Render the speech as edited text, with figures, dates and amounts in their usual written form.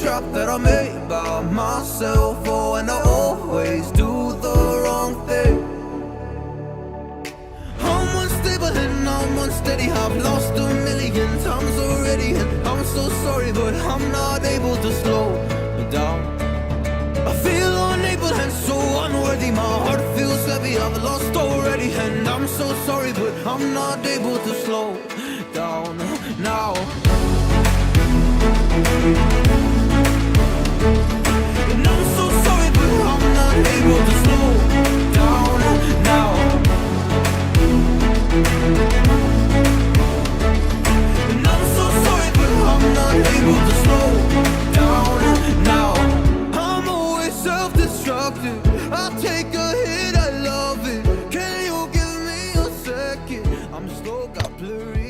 trap that I made by myself. Oh, and I always do the wrong thing. I'm unstable and I'm unsteady. I've lost a million times already, and I'm so sorry, but I'm not able to slow down. I feel unable and so unworthy. My heart feels heavy, I've lost already, and I'm so sorry, but I'm not able to slow down now. And I'm so sorry, but I'm not able to slow down now. And I'm so sorry, but I'm not able to slow down now. I'm always self-destructive. I take a hit, I love it. Can you give me a second? I'm slow, got blurry